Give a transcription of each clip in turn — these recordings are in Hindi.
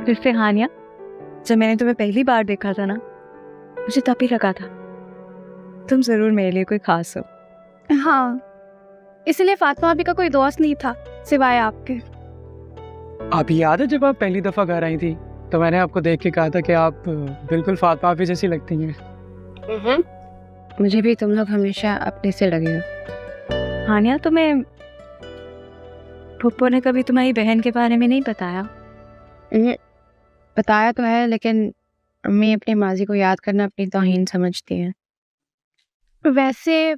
फिर से हानिया, जब मैंने तुम्हें पहली बार देखा था ना, मुझे तब ही लगा था तुम जरूर मेरे लिए कोई खास हो। हाँ, इसलिए फातिमा अभी का कोई दोस्त नहीं था सिवाय आपके। आप याद है जब आप पहली दफा घर आई थी तो मैंने आपको देख के कहा था कि आप बिल्कुल फातिमा आपी जैसी लगती हैं। मुझे भी तुम लोग हमेशा अपने से लगे हो। हानिया, तुम्हें फुप्पो ने कभी तुम्हारी बहन के बारे में नहीं बताया? बताया तो है, लेकिन अम्मी अपनी माजी को याद करना अपनी तौहीन समझती हैं। वैसे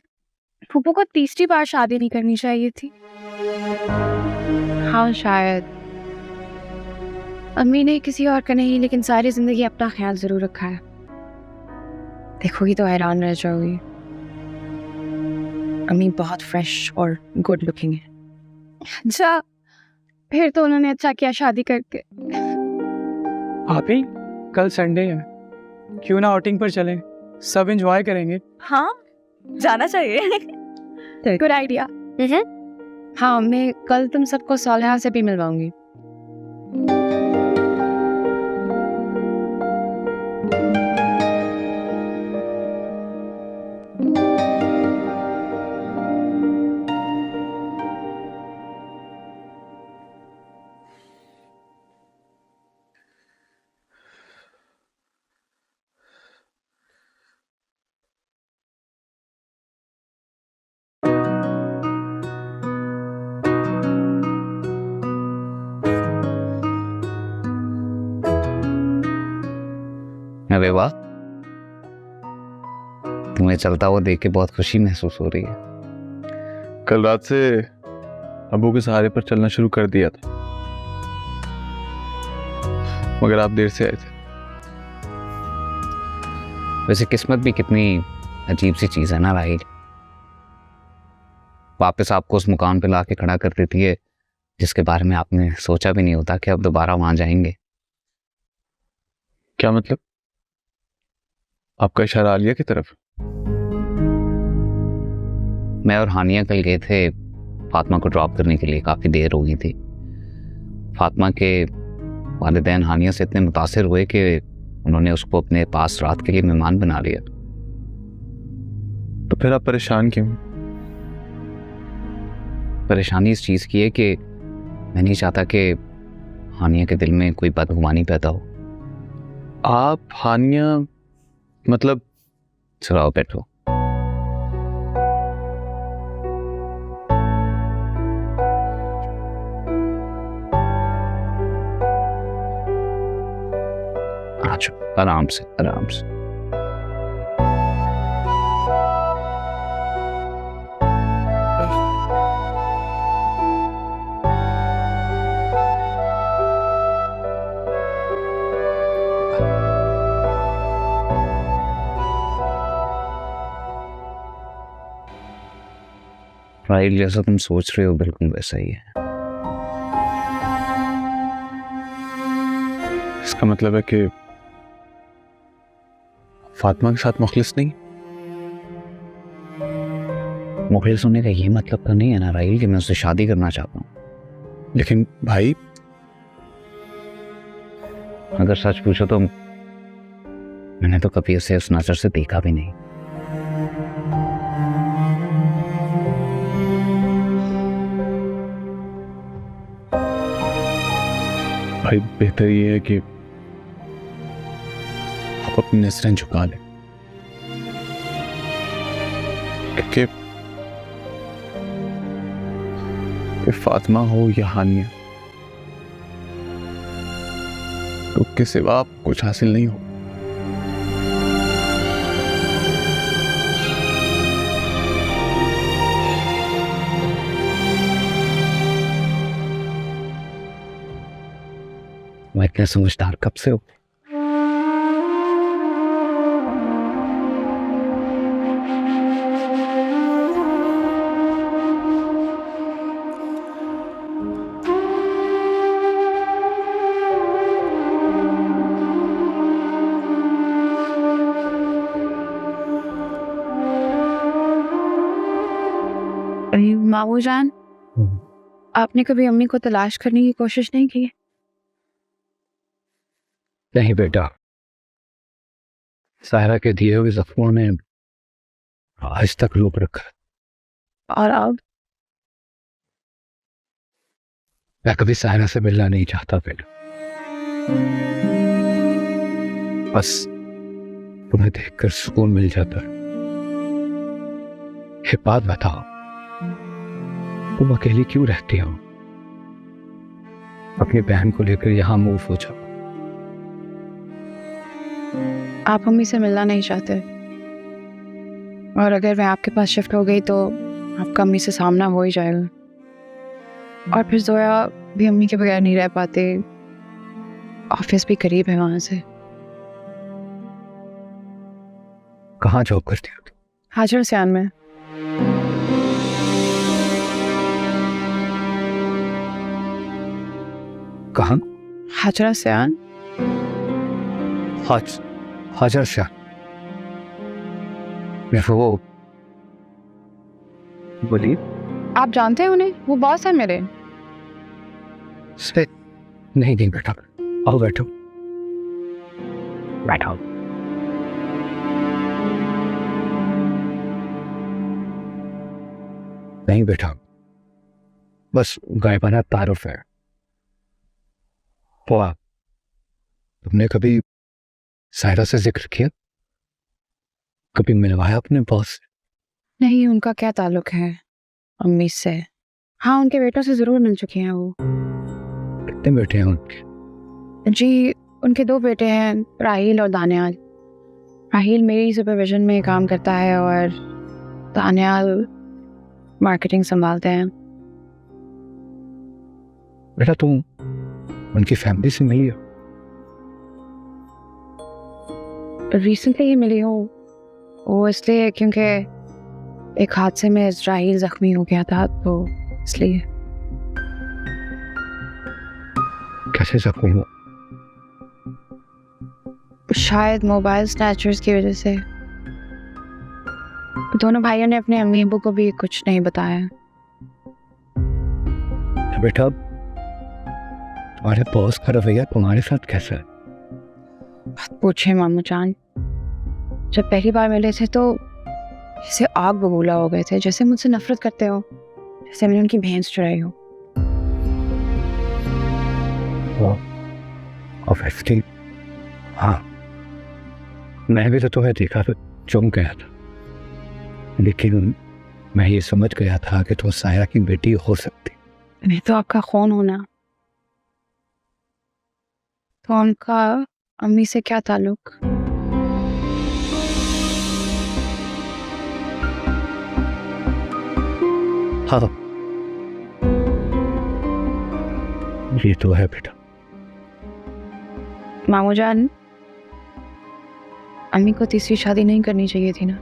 फुप्पो को तीसरी बार शादी नहीं करनी चाहिए थी। हाँ शायद। अम्मी ने किसी और का नहीं, लेकिन सारी जिंदगी अपना ख्याल जरूर रखा है। देखोगी तो हैरान रह जाओगी। अम्मी बहुत फ्रेश और गुड लुकिंग है। अच्छा, फिर तो उन्होंने अच्छा किया शादी करके। आप ही कल संडे है, क्यों ना आउटिंग पर चलें, सब एंजॉय करेंगे। हाँ, जाना चाहिए। Good idea. हाँ, मैं कल तुम सबको सालेहा से भी मिलवाऊंगी। अरे वाह, तुम्हें चलता हुआ देख के बहुत खुशी महसूस हो रही है। कल रात से अबू के सहारे पर चलना शुरू कर दिया था, मगर आप देर से आए थे। वैसे किस्मत भी कितनी अजीब सी चीज है ना राहिल, वापस आपको उस मुकाम पे लाके खड़ा कर देती है जिसके बारे में आपने सोचा भी नहीं होता कि अब दोबारा वहां जाएंगे। क्या मतलब? आपका इशारा आलिया की तरफ? मैं और हानिया कल गए थे फातिमा को ड्रॉप करने के लिए, काफ़ी देर हो गई थी। फातिमा के वालिदैन हानिया से इतने मुतासिर हुए कि उन्होंने उसको अपने पास रात के लिए मेहमान बना लिया। तो फिर आप परेशान क्यों? परेशानी इस चीज़ की है कि मैं नहीं चाहता कि हानिया के दिल में कोई बदगुमानी पैदा हो। आप हानिया मतलब? चलो बैठो। अच्छा, आराम से आराम से। राहिल, जैसा तुम सोच रहे हो बिल्कुल वैसा ही है। इसका मतलब है कि फातिमा के साथ मुखलिस नहीं? मुखलिस होने का ये मतलब तो नहीं है ना राहिल कि मैं उससे शादी करना चाहता हूँ। लेकिन भाई, अगर सच पूछो तो मैंने तो कभी उसे उस नजर से देखा भी नहीं। भाई बेहतर ये है कि आप अपनी नजरें झुका लें, क्योंकि फातिमा हो या हानिया, तो के सिवा आप कुछ हासिल नहीं हो। मैं इतने समझदार कब से हो? मामू जान, आपने कभी अम्मी को तलाश करने की कोशिश नहीं की? नहीं बेटा, सायरा के दिए हुए जख्मों ने आज तक रोक रखा है। और अब मैं कभी सायरा से मिलना नहीं चाहता बेटा, बस तुम्हें देखकर सुकून मिल जाता है। ये बात बताओ, तुम अकेली क्यों रहती हो? अपनी बहन को लेकर यहाँ मूव हो जाओ। आप मम्मी से मिलना नहीं चाहते, और अगर मैं आपके पास शिफ्ट हो गई तो आपका अम्मी से सामना हो ही जाएगा, और फिर जोया भी अम्मी के बगैर नहीं रह पाते। ऑफिस भी करीब है वहां से। कहाँ जॉब करती हो तुम? हाजिर सियान में। कहाँ? हाजरा सियान। हाजर शाह। मैं वो बोलिए। आप जानते हैं उन्हें? वो बॉस है मेरे। से नहीं नहीं बेटा, आओ बैठो बैठो। नहीं बेटा, बस गायबाना तारुफ है। वाह, तुमने कभी सायरा से जिक्र किया? कभी मिलवाया अपने बॉस से? नहीं, उनका क्या ताल्लुक है अम्मी से? हाँ, उनके बेटों से जरूर मिल चुकी हैं वो। कितने बेटे हैं उनके? जी, उनके 2 बेटे हैं, राहील और दानियाल। राहील मेरी सुपरविजन में काम करता है और दानियाल मार्केटिंग संभालते हैं। बेटा तुम उनकी फैमिली से मिली हो? रिसेंटली ही मिली हूँ, वो इसलिए क्योंकि एक हादसे में राहील जख्मी हो गया था, तो इसलिए। कैसे जख्मी हुआ? शायद मोबाइल स्नैचर्स की वजह से। दोनों भाइयों ने अपने अम्मी अब्बू को भी कुछ नहीं बताया। बेटा तुम्हारे बॉस का रवैया तुम्हारे साथ कैसा है? पूछे मामू जान, जब पहली बार मिले थे तो जैसे आग बबूला हो गए थे, जैसे मुझसे नफरत करते हो, जैसे मैंने उनकी भैंस चुराई हो। ऑब्वियसली हाँ, मैं भी तो तुम्हें देखा तो चौंक गया था, लेकिन मैं ये समझ गया था कि तुम सायरा की बेटी हो सकती। मैं तो आपका खून हूं ना, तो उनका अम्मी से क्या ताल्लुक? हाँ ये तो है बेटा। मामू जान, अम्मी को तीसरी शादी नहीं करनी चाहिए थी ना?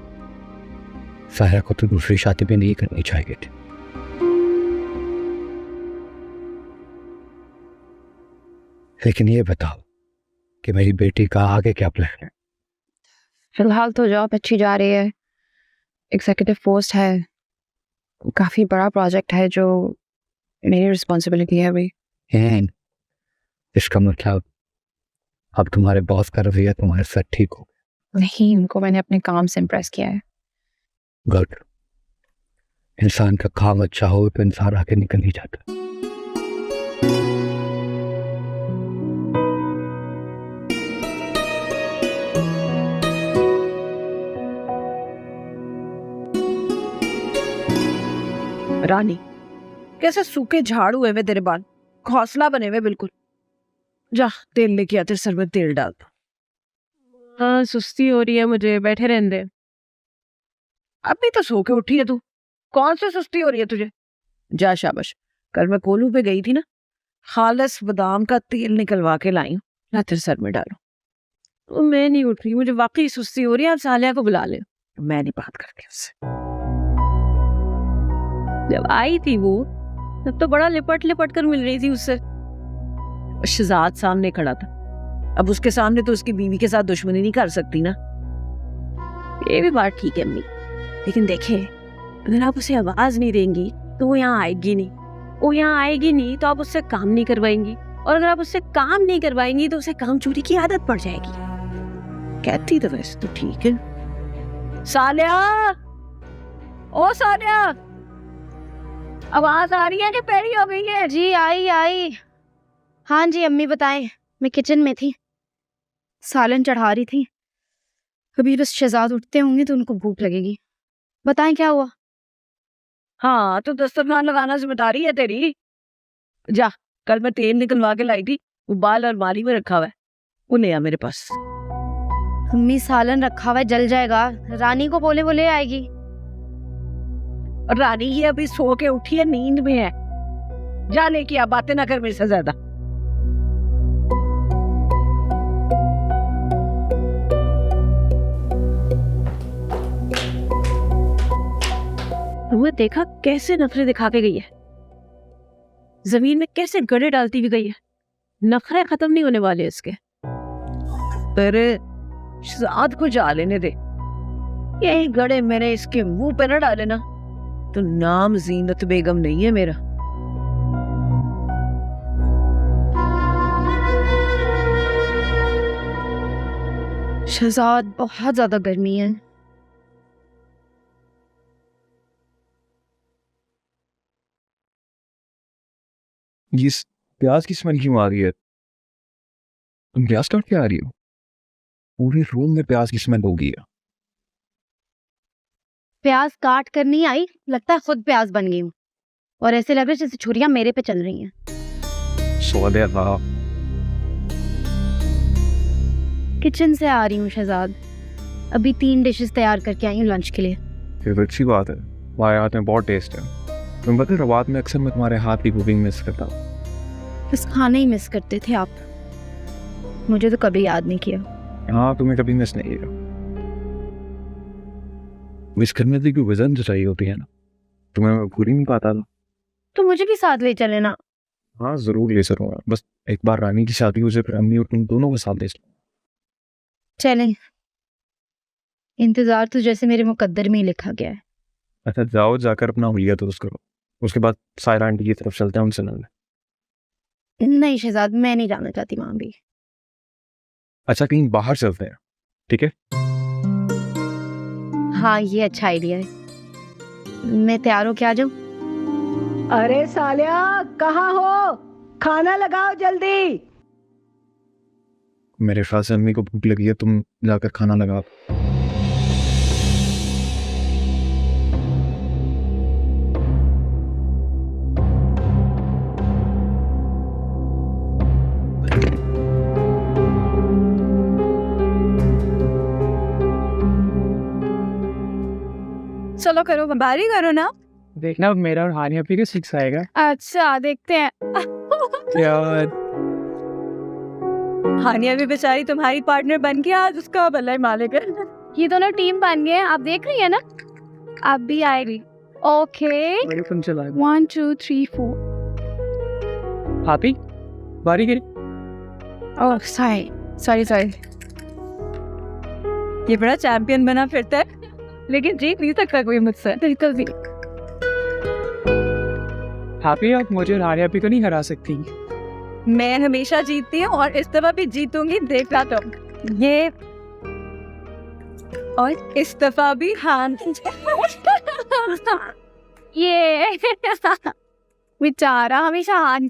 सायरा को तो दूसरी शादी भी नहीं करनी चाहिए थी। लेकिन ये बताओ कि मेरी बेटी का आगे क्या प्लान है? फिलहाल तो जॉब अच्छी जा रही है, एग्जीक्यूटिव पोस्ट है, काफी बड़ा प्रोजेक्ट है जो मेरी रिस्पॉन्सिबिलिटी है अभी। एंड इसका मतलब अब तुम्हारे बॉस का रवैया तुम्हारे साथ ठीक हो? नहीं, उनको मैंने अपने काम से इम्प्रेस किया है। गुड। इंसान का काम अच्छा हो तो इंसान आगे निकल ही जाता। रानी, कैसे सूखे झाड़ हुए वे तेरे बाल, घोंसला बने हुए बिल्कुल। जा तेल लेके आ, तेरे सर में तेल डाल। हाँ, सुस्ती हो रही है मुझे, बैठे रहने दे। अभी तो सो के उठी है तू, कौन सी सुस्ती हो रही है तुझे? जा शाबाश, कल मैं कोलू पे गई थी ना, खालिस बादाम का तेल निकलवा के लाई हूँ, ना तेरे सर में डालो। मैं नहीं उठ रही, मुझे वाकई सुस्ती हो रही है। आप सालिया को बुला ले। मैं नहीं बात करती उससे। जब आई थी वो, तब तो बड़ा लिपट लिपट कर मिल रही थी उससे। शहजाद सामने खड़ा था, अब उसके सामने तो उसकी बीवी के साथ दुश्मनी नहीं कर सकती ना। ये भी बात ठीक है अम्मी, लेकिन देखे, अगर आप उसे आवाज नहीं देंगी तो वो यहाँ आएगी नहीं। वो यहाँ आएगी नहीं तो आप उससे काम नहीं करवाएंगी, और अगर आप उससे काम नहीं करवाएंगी तो उसे काम चोरी की आदत पड़ जाएगी। कहती तो वैसे तो ठीक है। सालिया, ओ सालिया, आवाज आ रही है कि पैरी हो गई है? जी आई। हाँ जी अम्मी बताएं, मैं किचन में थी, सालन चढ़ा रही थी। अभी बस शहजाद उठते होंगे तो उनको भूख लगेगी। बताएं क्या हुआ? हाँ तो दस्तरखान लगाना जिम्मेदारी है तेरी। जा, कल मैं तेल निकलवा के लाई थी, वो बाल और माली में रखा हुआ है, उन्हें आ मेरे पास। अम्मी सालन रखा हुआ है, जल जाएगा। रानी को बोले वो ले आएगी। और रानी ये अभी सो के उठी है, नींद में है। जा लेके आ, बातें ना कर मेरे से ज्यादा। वो देखा कैसे नखरे दिखा के गई है, जमीन में कैसे गड़े डालती भी गई है। नखरे खत्म नहीं होने वाले इसके। तेरे शहजाद को जा लेने दे, यही गड़े मैंने इसके मुंह पे न डाले ना तो नाम जीनत बेगम नहीं है मेरा। शहजाद बहुत ज्यादा गर्मी है। ये प्याज की स्मेल क्यों आ रही है? तुम प्याज काट के आ रही हो? पूरे रूम में प्याज की स्मेल हो गई है। प्याज काट कर नहीं आई, लगता है खुद प्याज बन गई हूँ। और ऐसे लग रहा है जैसे छुरियां मेरे पे चल रही हैं। सोदे था। किचन से आ रही हूँ शहजाद, अभी 3 डिशेस तैयार करके आई हूँ लंच के लिए। ये तो अच्छी बात है, तुम्हारे हाथ में बहुत टेस्ट है। तुम पता है रवात में अक्सर मैं तुम्हारे हाथ की कुकिंग मिस करता हूँ। बस खाना ही मिस करते थे आप, मुझे तो कभी याद नहीं किया। हाँ, तुम्हें कभी मिस नहीं किया। मिस करने की कोई वजह तो चाहिए होती है ना, तुम्हें मैं भूल ही नहीं पाता था। तो मुझे भी साथ ले चले ना। हाँ जरूर ले चलूंगा, बस एक बार रानी की शादी हो जाए फिर अम्मी और तुम दोनों को साथ ले चलूंगा। चलें, इंतजार तो जैसे मेरे मुकद्दर में ही लिखा गया है। अच्छा जाओ, जाकर अपना हुलिया दुरुस्त करो, उसके बाद सायरा आंटी की तरफ चलते हैं, उनसे मिलने। नहीं शहजाद, मैं नहीं जाना चाहती वहां भी। अच्छा कहीं बाहर चलते हैं, ठीक है? हाँ ये अच्छा आइडिया है, मैं तैयार हो के आ जाऊं? अरे सालिया, कहाँ हो? खाना लगाओ जल्दी। मेरे ख्याल से अम्मी को भूख लगी है, तुम जाकर खाना लगाओ। चलो करो, बारी करो ना। देखना अब मेरा और हानिया पी के 6 आएगा। अच्छा देखते हैं। यार हानिया भी बेचारी तुम्हारी पार्टनर बन के आज उसका भला ही मालिक है। ये दोनों टीम बन गए हैं, आप देख रही है ना? आप भी आएगी। ओके, मेरे फोन चला 1 2 3 4। हापी बारी करी। Oh sorry. ये बड़ा चैंपियन बना फिरता है, लेकिन जीत नहीं सकता कोई मुझसे। बिल्कुल भी। हापी आप मुझे और हानिया पी को नहीं हरा सकती। मैं हमेशा जीतती हूँ और इस दफा भी जीतूंगी, देखना तुम। ये और इस दफा भी हाँ। ये बेचारा हमेशा हार ही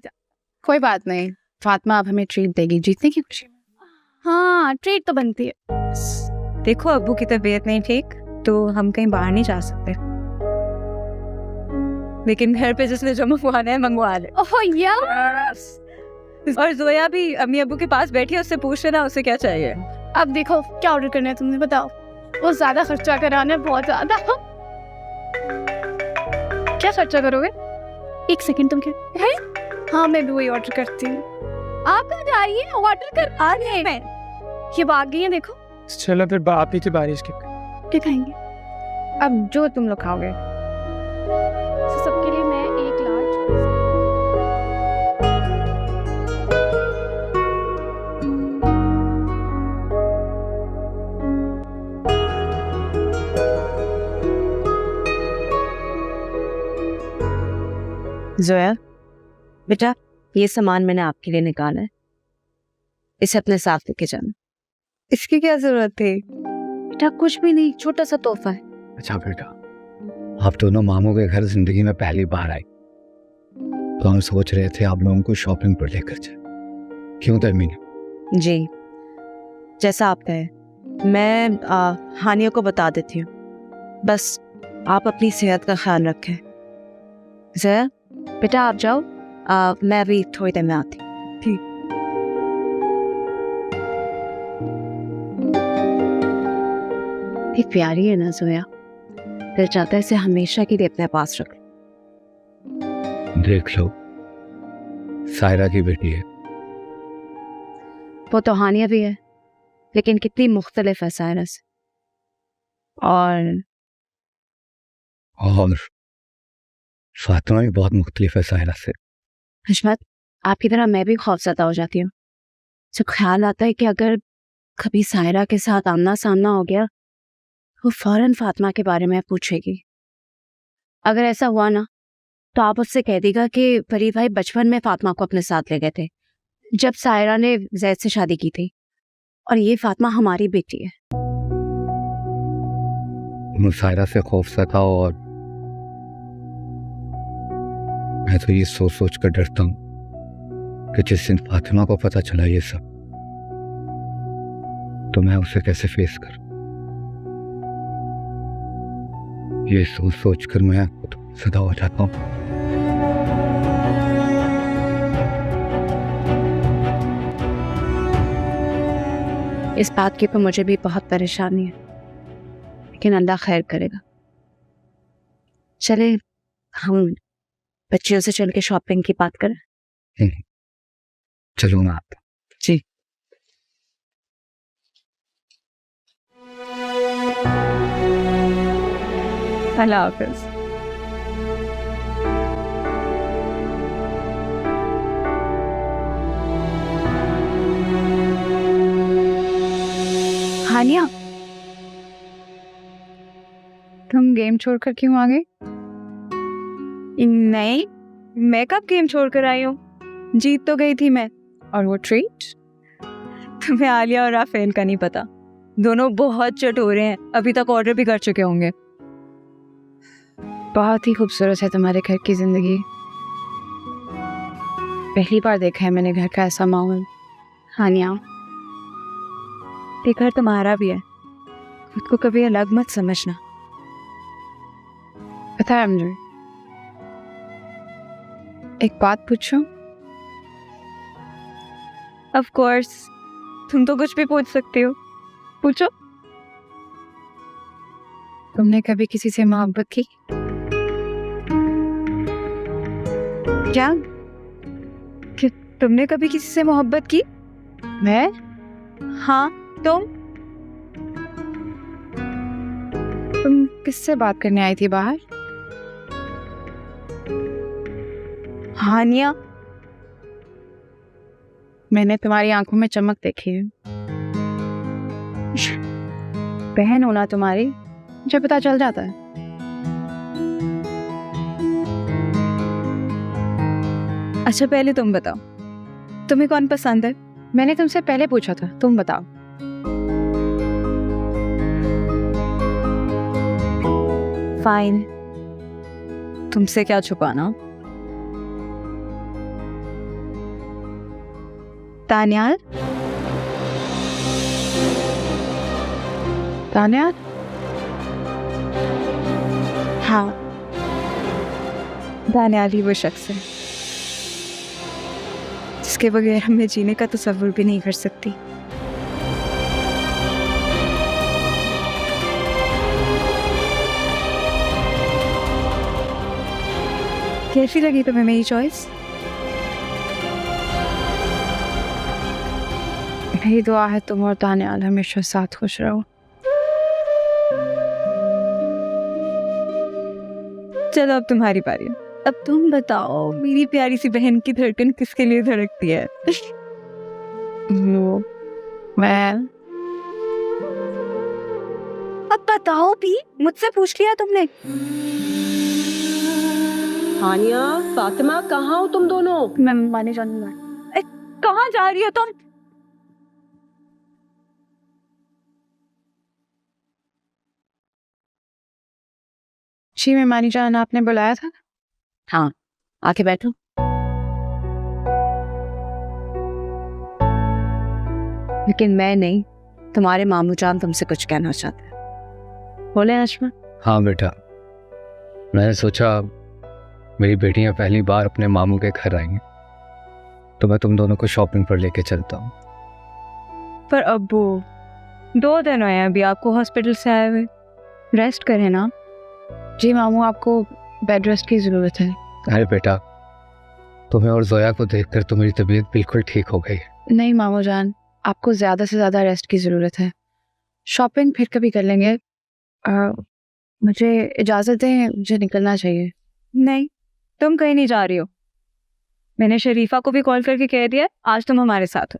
कोई बात नहीं, फातिमा अब हमें ट्रीट देगी जीतने की खुशी में। हाँ ट्रीट तो बनती है। देखो अब्बू की तबीयत नहीं ठीक तो हम कहीं बाहर नहीं जा सकते, लेकिन घर पे जिसने जो मंगवाना है मंगवा ले। Oh yes. और जोया भी अम्मी अब्बू के पास बैठी है, उससे पूछ लेना उसे क्या चाहिए। अब देखो क्या ऑर्डर करना है तुमने, बताओ। वो ज्यादा खर्चा कराना है, बहुत ज्यादा। क्या खर्चा करोगे? 1 सेकंड, तुम क्या है? हाँ मैं भी वही ऑर्डर करती हूँ। आप कहाँ जा रही है? ऑर्डर कर आ रही है। ये भाग गई है, देखो। चलो फिर आप नीचे बारिश के क्या खाएंगे? अब जो तुम लोग खाओगे। सबके लिए मैं 1 लार्ज। जोया बेटा, ये सामान मैंने आपके लिए निकाला है, इसे अपने साथ लेके जाना। इसकी क्या जरूरत थी? बेटा कुछ भी नहीं, छोटा सा तोहफा है। अच्छा बेटा, आप दोनों मामू के घर जिंदगी में पहली बार आए, तो हम सोच रहे थे आप लोगों को शॉपिंग पर लेकर जाए। क्यों तहमीना? जी, जैसा आप कहे। मैं हानिया को बता देती हूँ, बस आप अपनी सेहत का ख्याल रखें। जया, बेटा आप जाओ, मैं अभी थोड़ी देर में आती हूँ। ठीक। एक प्यारी है ना जोया, दिल चाहता है इसे हमेशा के लिए अपने पास रख। देख लो, सायरा की बेटी है। वो तो हानिया भी है, लेकिन कितनी मुख्तलिफ है सायरा से। और फातिमा भी बहुत मुख्तलिफ है सायरा से। हशमत, आपकी तरह मैं भी खौफज़दा हो जाती हूँ जब ख्याल आता है कि अगर कभी सायरा के साथ आमना सामना हो गया, वो फौरन फातिमा के बारे में पूछेगी। अगर ऐसा हुआ ना, तो आप उससे कह देगा कि फरीद भाई बचपन में फातिमा को अपने साथ ले गए थे जब सायरा ने जैद से शादी की थी, और ये फातिमा हमारी बेटी है। मैं सायरा से खौफज़दा और मैं तो ये सोच सोच कर डरता हूँ कि जिस दिन फातिमा को पता चला ये सब, तो मैं उसे कैसे फेस करूं। ये सोच सोच कर मैं खुद सदा हो जाता हूँ। इस बात की तो मुझे भी बहुत परेशानी है, लेकिन अल्लाह खैर करेगा। चले हम बच्चियों से चल के शॉपिंग की बात करें। चलो मैं आता हूं। जी। अल्लाह हाफिज। हानिया, तुम गेम छोड़कर क्यों आ गई? नहीं, मैं कब गेम छोड़कर आई हूँ? जीत तो गई थी मैं। और वो ट्रीट? तुम्हें आलिया और राफेल का नहीं पता, दोनों बहुत चटोरे हैं, अभी तक ऑर्डर भी कर चुके होंगे। बहुत ही खूबसूरत है तुम्हारे घर की जिंदगी। पहली बार देखा है मैंने घर का ऐसा माहौल। हानिया, ये घर तुम्हारा भी है, खुद को कभी अलग मत समझना। पता है मुझे, एक बात पूछूं? ऑफ कोर्स, तुम तो कुछ भी पूछ सकती हो, पूछो। तुमने कभी किसी से मोहब्बत की? क्या? तुमने कभी किसी से मोहब्बत की? मैं? हाँ, तुम किससे बात करने आई थी बाहर? हानिया। मैंने तुम्हारी आंखों में चमक देखी है। बहन होना तुम्हारी मुझे पता चल जाता है। अच्छा पहले तुम बताओ, तुम्हें कौन पसंद है? मैंने तुमसे पहले पूछा था, तुम बताओ। फाइन, तुमसे क्या छुपाना। तानिया, तानिया? हाँ, दानियाल ही वो शख्स है जिसके बगैर मैं जीने का तसव्वुर भी नहीं कर सकती। कैसी लगी तुम्हें मेरी चॉइस? मेरी दुआ है तुम और तानियाल हमेशा साथ खुश रहो। चलो अब तुम्हारी बारी है। अब तुम बताओ, मेरी प्यारी सी बहन की धड़कन किसके लिए धड़कती है? मैं अब बताओ भी, मुझसे पूछ लिया तुमने। हानिया, फातिमा, कहाँ हो तुम दोनों? मैं माने जाऊंगा। कहाँ जा रही हो तुम? जी मैं मानी जान, आपने बुलाया था? हाँ, आके बैठो। लेकिन मैं नहीं, तुम्हारे मामू जान तुमसे कुछ कहना चाहते हैं। बोले आशमा। हाँ बेटा, मैंने सोचा मेरी बेटियां पहली बार अपने मामू के घर आएंगी तो मैं तुम दोनों को शॉपिंग पर लेके चलता हूँ। पर अब्बू, 2 दिन हुए हैं अभी आपको हॉस्पिटल से आए हुए। रेस्ट करें ना। जी मामू, आपको बेड रेस्ट की ज़रूरत है। अरे बेटा, तुम्हें और जोया को देखकर तो मेरी तबीयत बिल्कुल ठीक हो गई। नहीं मामू जान, आपको ज़्यादा से ज़्यादा रेस्ट की ज़रूरत है। शॉपिंग फिर कभी कर लेंगे। मुझे इजाज़त दें, मुझे निकलना चाहिए। नहीं, तुम कहीं नहीं जा रही हो। मैंने शरीफा को भी कॉल करके कह दिया आज तुम हमारे साथ हो।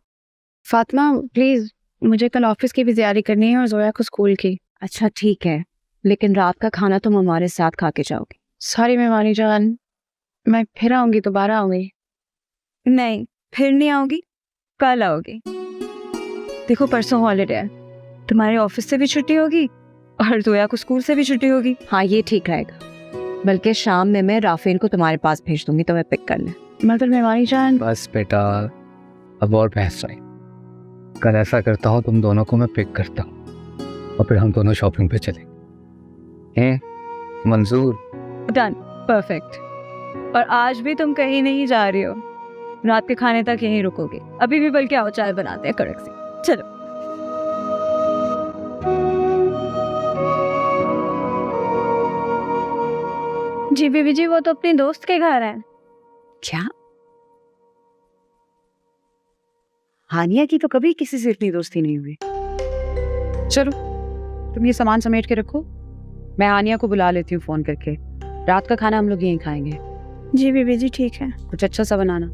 फातिमा प्लीज़, मुझे कल ऑफिस की भी तैयारी करनी है और जोया को स्कूल की। अच्छा ठीक है, लेकिन रात का खाना तुम हमारे साथ खा के जाओगे। सॉरी मेहमानी जान, मैं फिर आऊँगी, दोबारा आऊँगी। नहीं, फिर नहीं आओगी, कल आओगी। देखो परसों हॉलीडे है, तुम्हारे ऑफिस से भी छुट्टी होगी और जोया को स्कूल से भी छुट्टी होगी। हाँ ये ठीक रहेगा, बल्कि शाम में मैं राफेल को तुम्हारे पास भेज दूंगी तुम्हें पिक करने। मतलब मेहमानी जान। बस बेटा, अब और बहस नहीं। कल ऐसा करता हूँ, तुम दोनों को मैं पिक करता हूँ और फिर हम दोनों शॉपिंग पे चलेंगे। मंजूर? Done, perfect. और आज भी तुम कहीं नहीं जा रही हो, रात के खाने तक यहीं रुकोगे। अभी भी बल्कि आओ चाय बनाते हैं कड़क सी। चलो। जी बीबी जी, वो तो अपनी दोस्त के घर है। क्या? हानिया की तो कभी किसी से इतनी दोस्ती नहीं हुई। चलो तुम ये सामान समेट के रखो, मैं हानिया को बुला लेती हूँ फ़ोन करके। रात का खाना हम लोग यहीं खाएंगे। जी बीबी जी ठीक है। कुछ अच्छा सा बनाना।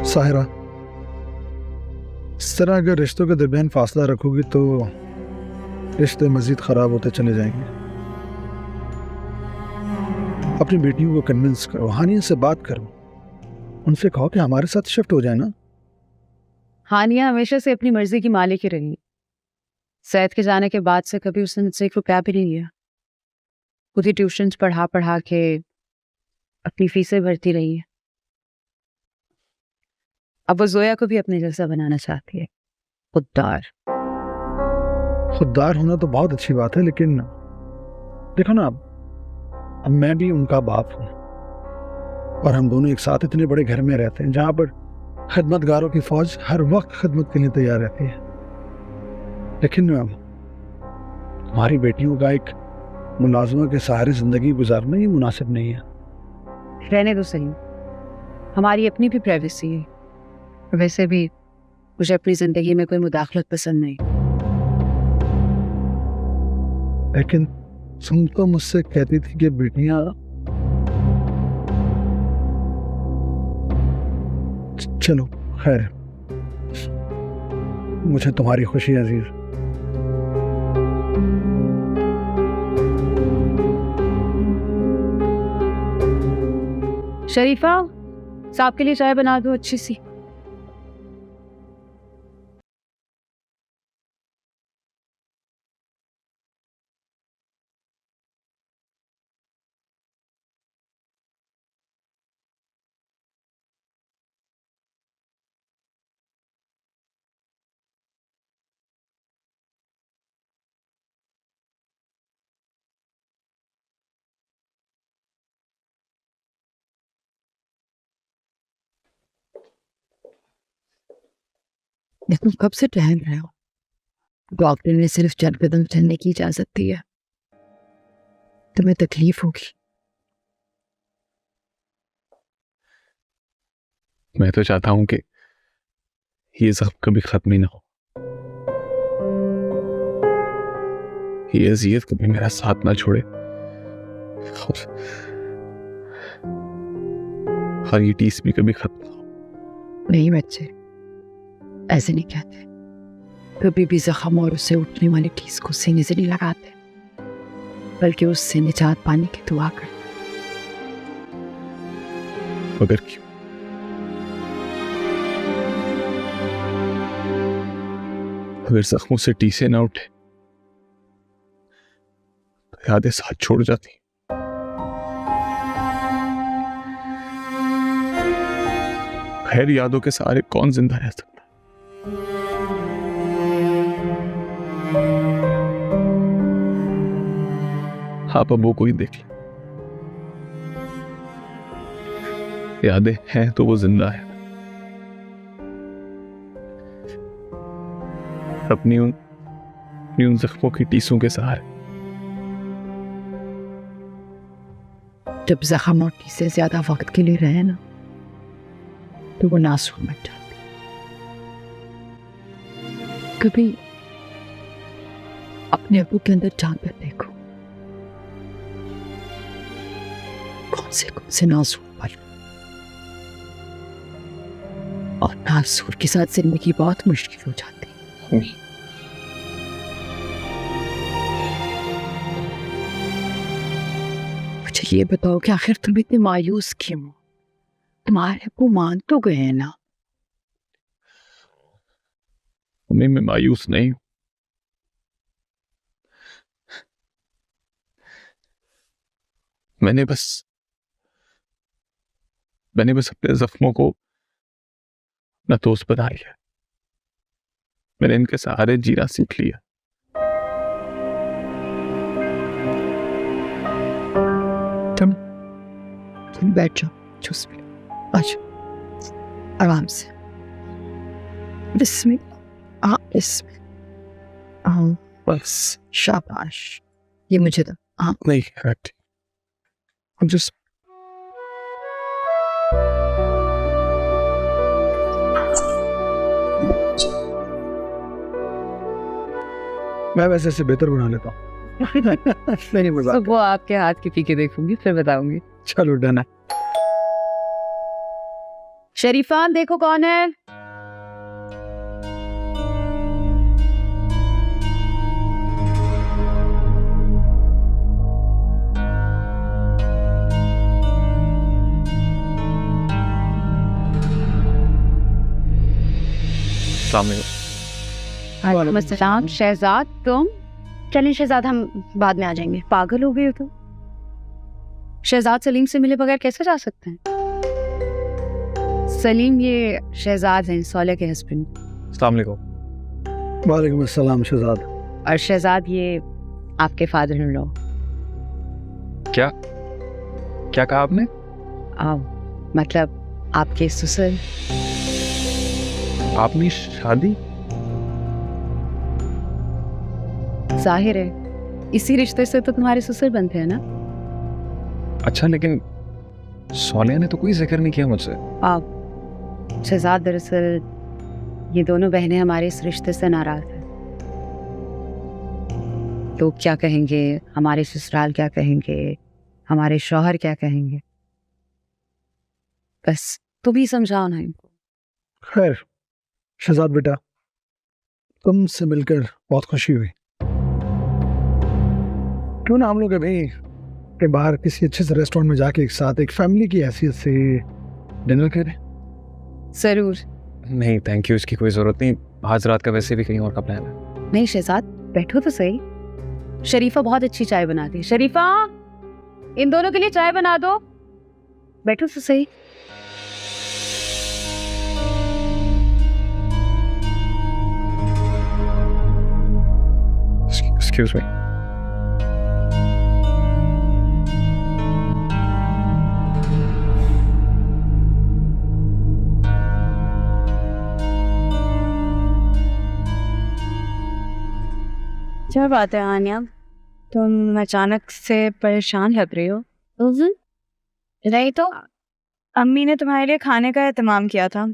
साहिरा, इस तरह अगर रिश्तों के दरमियान फासला रखोगी तो रिश्ते मजीद ख़राब होते चले जाएंगे। अपनी बेटियों को कन्विंस करो, हानिया से बात करो, उनसे कहो कि हमारे साथ शिफ्ट हो जाए ना। हानिया हमेशा से अपनी मर्जी की मालिक ही रही। सैयद के जाने के बाद से कभी उसने मुझसे 1 रुपया भी नहीं लिया। खुद ही ट्यूशन्स पढ़ा पढ़ा के अपनी फीसें भरती रही है। अब वो जोया को भी अपने जैसा बनाना चाहती है, खुददार। खुददार होना तो बहुत अच्छी बात है, लेकिन देखो ना, अब मैं भी उनका बाप हूँ और हम दोनों एक साथ इतने बड़े घर में रहते हैं जहाँ पर खिदमतगारों की फौज हर वक्त खिदमत के लिए तैयार रहती है। लेकिन हमारी बेटियों का एक मुलाजमा के सहारे जिंदगी गुजारना ये मुनासिब नहीं है। रहने दो सही, हमारी अपनी भी प्राइवेसी है। वैसे भी मुझे अपनी जिंदगी में कोई मुदाखलत पसंद नहीं। लेकिन तुम तो मुझसे कहती थी कि बेटियां चलो खैर, मुझे तुम्हारी खुशी अजीज। शरीफा, साहब के लिए चाय बना दो अच्छी सी। तुम कब से टहल रहे हो? डॉक्टर ने सिर्फ 4 कदम चलने की इजाजत दी है, तुम्हें तकलीफ होगी। मैं तो चाहता हूं कि ये सब कभी खत्म ही ना हो, ये अजियत कभी मेरा साथ ना छोड़े और ये टीस भी कभी खत्म ना हो। नहीं बच्चे, ऐसे नहीं कहते। कभी भी जख्म और उससे उठने वाली टीस को सीने से नहीं लगाते, बल्कि उससे निजात पाने की दुआ करते। मगर क्यों? अगर जख्मों से टीसे ना उठे तो यादें साथ छोड़ जाती। खैर, यादों के सहारे कौन जिंदा रह सकता? आप अबू को ही देख लो, यादें हैं तो वो जिंदा है। अपनी उन जख्मों की टीसों के सहारे। जब जख्म और टीसे ज्यादा वक्त के लिए रहे ना, तो वो नासूर बन जाती। कभी अपने अबू के अंदर जानकर देखो, कौन से नासूर पल और नासूर के साथ जिंदगी बहुत मुश्किल हो जाती है। मुझे ये बताओ कि आखिर तुम इतने मायूस क्यों हो? तुम्हारे अबू मान तो गए हैं ना? मम्मी, मैं मायूस नहीं हूं। मैंने बस अपने जख्मों को अपना दोस्त बना लिया। मैंने इनके सहारे जीना सीख लिया। तुम बैठ जाओ, चुस में आराम से। बिस्मिल्लाह, बस, शाबाश। ये मुझे दो। नहीं, I'm just मैं वैसे इसे बेहतर बना लेता हूँ। नहीं मजाक। वो आपके हाथ की पी के देखूंगी, फिर बताऊंगी। चलो डन है। शरीफा, देखो कौन है। अस्सलाम। शहजाद, तुम? चलिए शहजाद, हम बाद में आ जाएंगे। पागल हो गई हो तुम? शहजाद सलीम से मिले बगैर कैसे जा सकते हैं? सलीम ये शहजाद हैं, सौले के हस्बैंड। अस्सलाम वालेकुम। वालेकुम अस्सलाम शहजाद। और शहजाद ये आपके फादर इन लॉ। क्या कहा आपने? मतलब आपके ससुर। आपने शादी? जाहिर है, इसी रिश्ते से तो तुम्हारे ससुर बनते हैं ना। अच्छा, लेकिन सोनिया ने तो कोई जिक्र नहीं किया मुझसे। आप शहजाद, दरअसल ये दोनों बहनें हमारे इस रिश्ते से नाराज हैं। लोग क्या कहेंगे, हमारे ससुराल क्या कहेंगे, हमारे शौहर क्या कहेंगे, बस तुम ही समझाओ ना इनको। खैर शहजाद बेटा, तुमसे मिलकर बहुत खुशी हुई। क्यों ना हम लोग अभी के बाहर किसी अच्छे से रेस्टोरेंट में जाके एक साथ एक फैमिली की हैसियत से डिनर करें? जरूर। नहीं थैंक यू, इसकी कोई जरूरत नहीं। आज रात का वैसे भी कहीं और का प्लान है। नहीं शहजाद, बैठो तो सही। शरीफा बहुत अच्छी चाय बनाती है। शरीफा, इन दोनों के लिए चाय बना दो। बैठो तो सही। Excuse me. क्या बात है आन्या, तुम अचानक से परेशान लग रही हो? नहीं तो अम्मी ने तुम्हारे लिए खाने का एहतमाम किया था।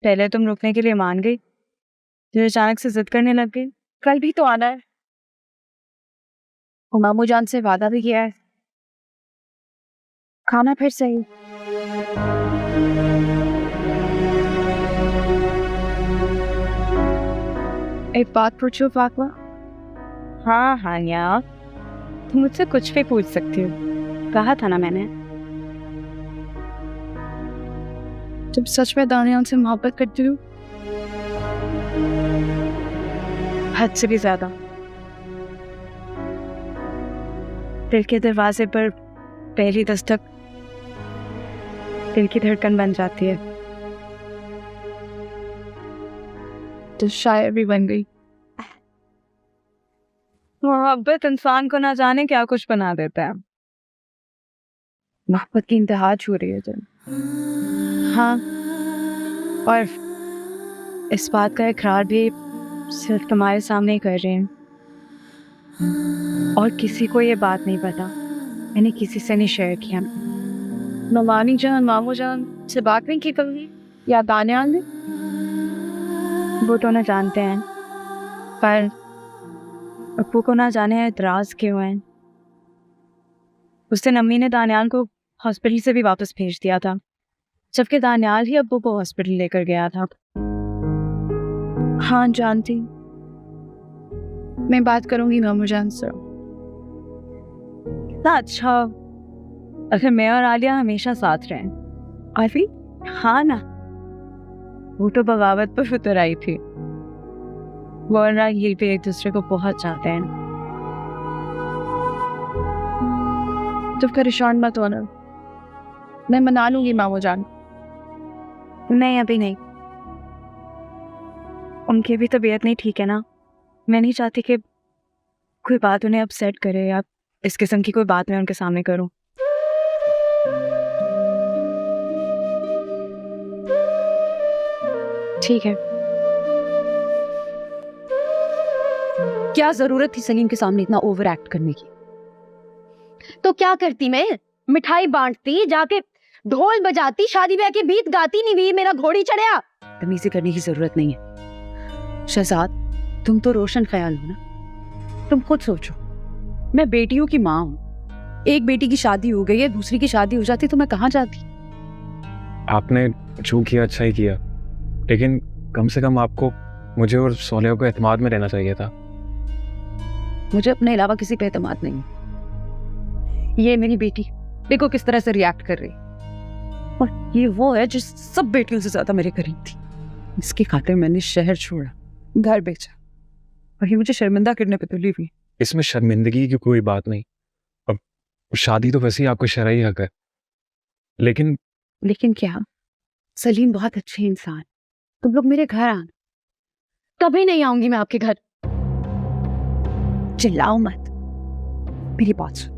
पहले तुम रुकने के लिए मान गई, फिर अचानक से जिद करने लग गई। कल भी तो आना है। और मामू जान से वादा भी किया है, खाना फिर सही। एक बात पूछो फातिमा। हाँ हानिया, तुम मुझसे कुछ भी पूछ सकती हो, कहा था ना मैंने। तुम सच में दानियाल से मोहब्बत करती हो? हद से भी ज्यादा। दिल के दरवाजे पर पहली दस्तक दिल की धड़कन बन जाती है। तो शायर भी बन गई। मोहब्बत इंसान को ना जाने क्या कुछ बना देता है। मोहब्बत की इंतहा छू रही है जन। हाँ, और इस बात का इकरार भी सिर्फ तुम्हारे सामने ही कर रहे हैं, और किसी को ये बात नहीं पता। मैंने किसी से नहीं शेयर किया। नवानी जान, मामू जान से बात नहीं की कभी? या दानियाल ने? वो तो ना जानते हैं, पर अप्पू को ना जाने एतराज क्यों है। उस दिन अम्मी ने दानियाल को हॉस्पिटल से भी वापस भेज दिया था, जबकि दानियाल ही अब्बू को हॉस्पिटल लेकर गया था। हाँ जानती। मैं बात करूंगी मामू जान से। कितना अच्छा अगर मैं और आलिया हमेशा साथ रहें। आरफी, हाँ ना, वो तो बगावत पर उतर आई थी। वो और राहील भी एक दूसरे को बहुत चाहते हैं। तुम परेशान मत होना, मैं मना लूंगी मामू जान। नहीं, अभी नहीं। उनकी भी तबीयत नहीं ठीक है ना। मैं नहीं चाहती कि कोई बात उन्हें अपसेट करे या इस किस्म की कोई बात मैं उनके सामने करूं। ठीक है। क्या जरूरत थी सलीम के सामने इतना ओवर एक्ट करने की? तो क्या करती मैं? मिठाई बांटती, जाके ढोल बजाती, शादी ब्याह के गीत गाती, नहीं वीर मेरा घोड़ी चढ़िया। तमीज़ी करने की जरूरत नहीं है। शहजाद, तुम तो रोशन ख्याल हो ना। तुम खुद सोचो, मैं बेटियों की माँ हूँ। एक बेटी की शादी हो गई है, दूसरी की शादी हो जाती तो मैं कहाँ जाती? आपने जो किया अच्छा ही किया, लेकिन कम से कम आपको मुझे और सोनिया को एतमाद में रहना चाहिए था। मुझे अपने अलावा किसी पे एतमाद नहीं है। ये मेरी बेटी, देखो किस तरह से रिएक्ट कर रही। और ये वो है जो सब बेटियों से ज्यादा मेरे करीब थी। इसकी खातिर मैंने शहर छोड़ा, घर बेचा, और ये मुझे शर्मिंदा करने पे तुली हुई। इसमें शर्मिंदगी की कोई बात नहीं। अब शादी तो वैसे ही आपको शरई हक है, लेकिन क्या? सलीम बहुत अच्छे इंसान। तुम लोग मेरे घर आना। कभी नहीं आऊंगी मैं आपके घर। चिल्लाओ मत, मेरी बात सुन।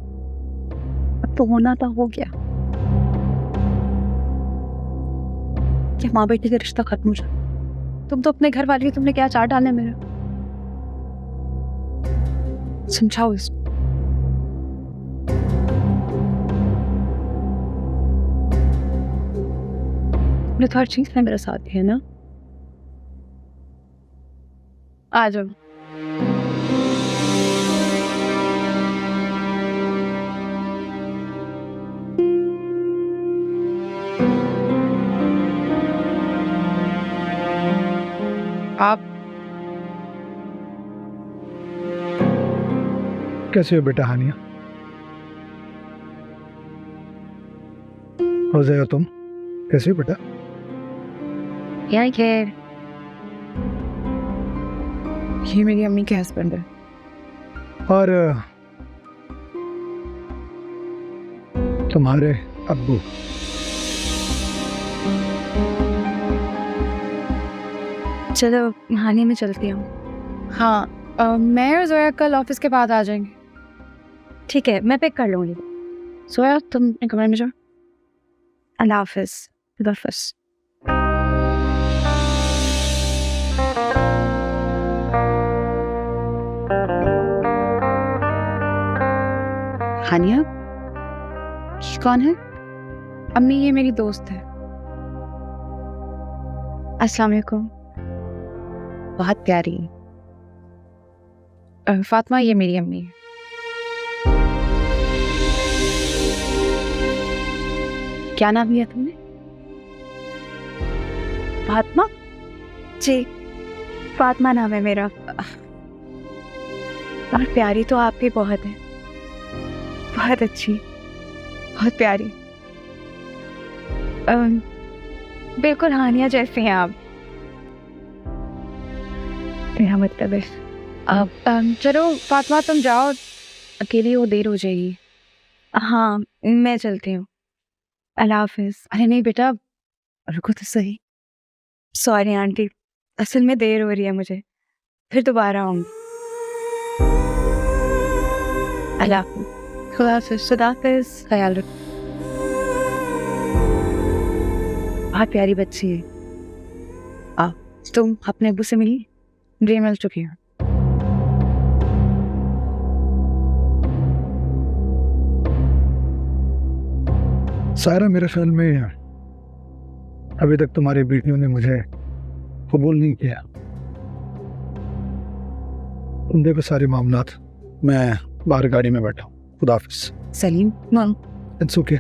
अब तो होना था हो गया। क्या माँ बेटी का रिश्ता खत्म हो जाए? तुम तो अपने घर वाली हो, तुमने क्या चार डालना है मेरा? समझाओ इसको। तुमने तो हर चीज में मेरा साथ दिया ना। आ जाओ। आप कैसे हो बेटा हानिया? हो जाएगा। तुम कैसे हो बेटा? ये मेरी अम्मी के हस्बैंड है। और तुम्हारे अब्बू? चलो हानिया, में चलती हूँ। हाँ, मैं और जोया कल ऑफिस के बाद आ जाएंगे। ठीक है, मैं पिक कर लूंगी। जोया तुम अपने कमरे में जाओ। अल्लाह हाफिज। खुदा हाफिज। हानिया, ये कौन है? अम्मी, ये मेरी दोस्त है। अस्सलाम वालेकुम। बहुत प्यारी है। फातिमा, ये मेरी अम्मी है। क्या नाम लिया तुमने? फातिमा? जी। फातिमा नाम है मेरा। और प्यारी तो आप भी बहुत है, बहुत अच्छी, बहुत प्यारी। बिल्कुल हानिया जैसी हैं आप। मेरा मतलब है चलो फातिमा तुम जाओ, अकेली हो देर हो जाएगी। हाँ मैं चलती हूँ, अल्लाह हाफिज। अरे नहीं बेटा, रुको तो सही। सॉरी आंटी, असल में देर हो रही है मुझे, फिर दोबारा आऊँगी। अल्लाह हाफिज। खुदा हाफिज। खुदा हाफिज। ख्याल रखो। बहुत प्यारी बच्ची है। तुम अपने अब्बू से मिली? जी मिल चुकी हूँ। सायरा, मेरे ख्याल में अभी तक तुम्हारी बेटियों ने मुझे कबूल नहीं किया। तुम देखो सारे मामलात, मैं बाहर गाड़ी में बैठा हूँ। खुदा हाफिज। Salim, it's okay.